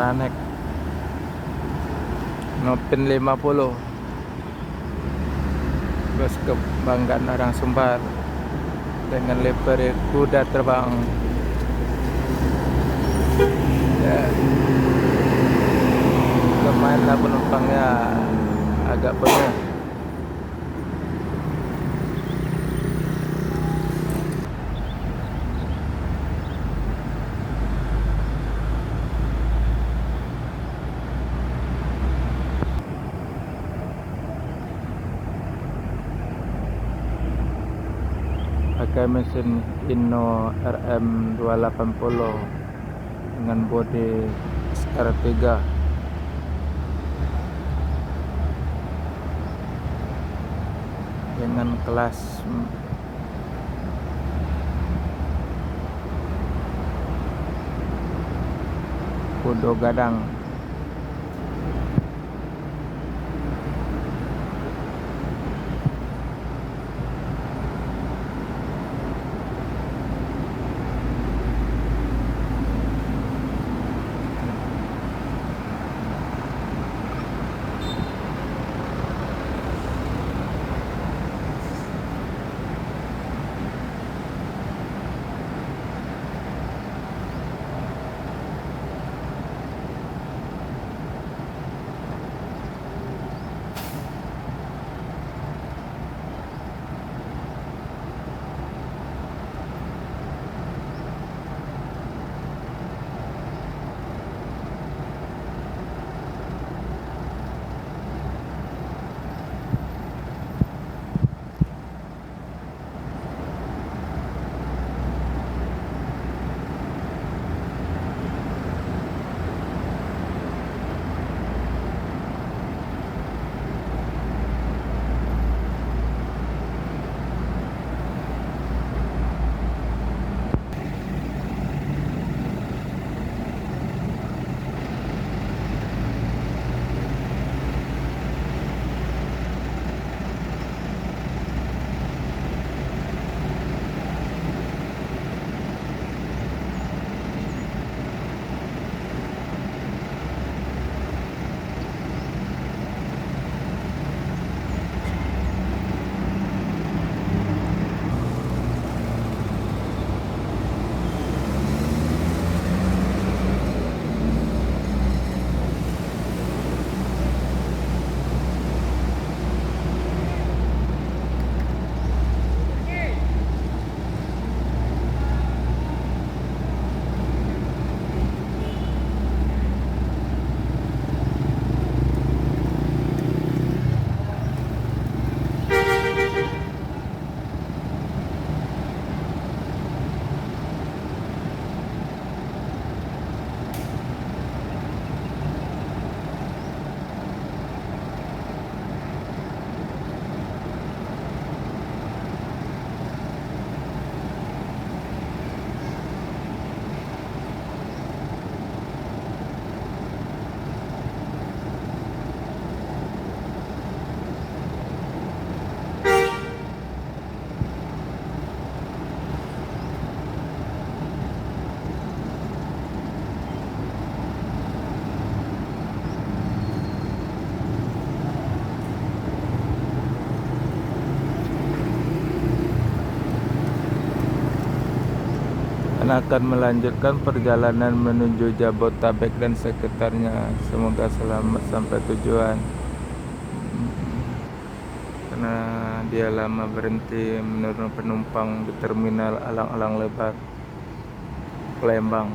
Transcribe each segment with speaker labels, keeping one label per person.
Speaker 1: Tanek Nopin 50 bus kebanggaan orang Sumbar dengan lebar kuda terbang ya. Lumayanlah penumpangnya, agak penuh. Pakai mesin Inno RM 280 dengan bodi R3 dengan kelas kudo gadang. Akan melanjutkan perjalanan menuju Jabodetabek dan sekitarnya. Semoga selamat sampai tujuan. Karena dia lama berhenti menurun penumpang di terminal Alang-Alang Lebar, Palembang.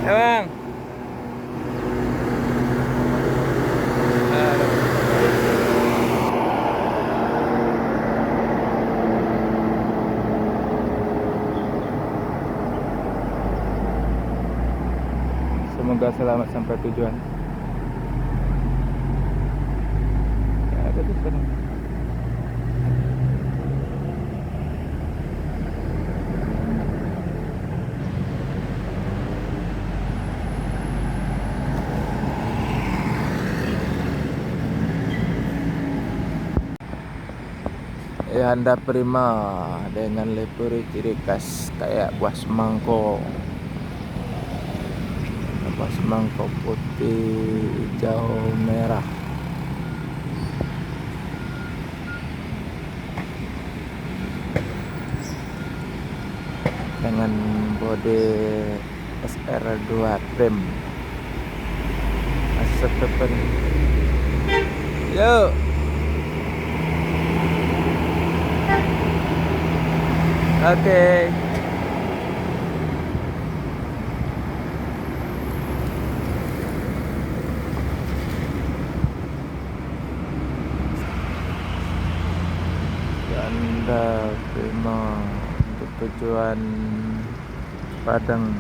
Speaker 1: Ya bang. Semoga selamat sampai tujuan. Ya, ada di sana. Honda Prima dengan livery ciri khas kayak buah semangko. Buah semangko putih, hijau, merah. Dengan bodi SR2 trim. Asap depan. Yuk. Oke. Honda Prima untuk tujuan Padang.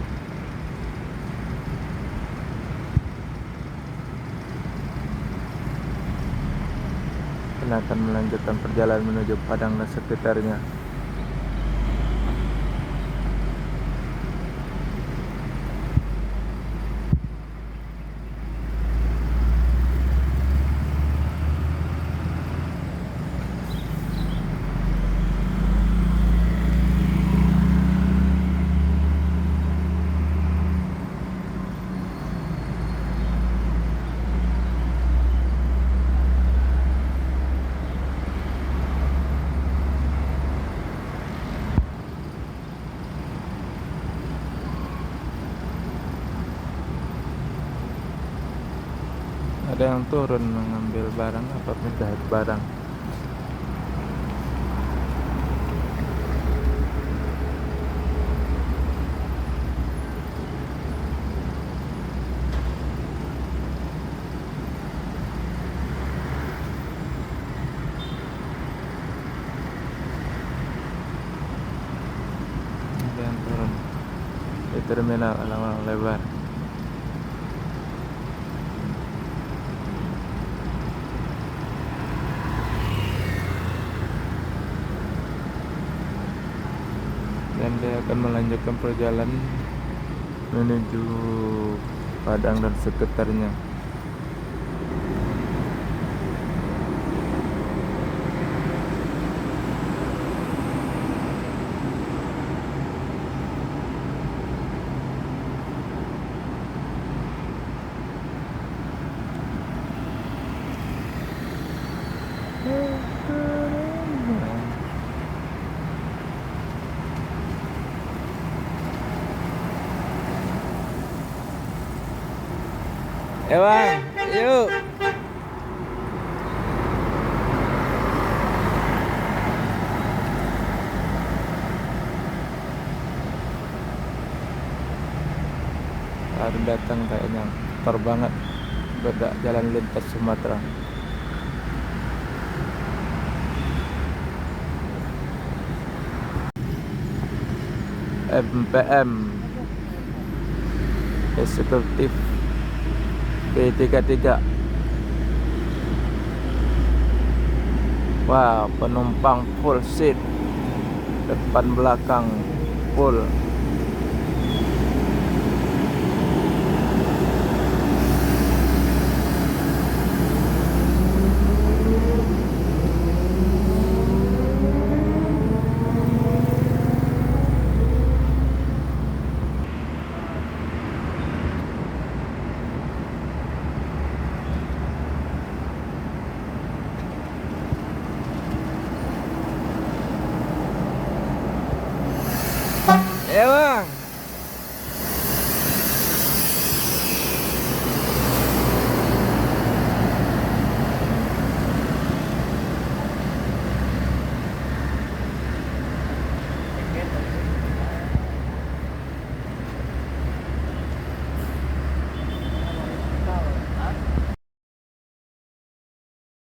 Speaker 1: Kita akan melanjutkan perjalanan menuju Padang dan sekitarnya. Ada yang turun mengambil barang apa pindah barang. Ada yang turun di terminal Alang-Alang Lebar. Dan dia akan melanjutkan perjalanan menuju Padang dan sekitarnya. Ya bang, yuk. Baru datang kayaknya, kotor banget. Beda jalan lintas Sumatera. MPM Eksekutif P33. Wah, penumpang full seat, depan belakang full.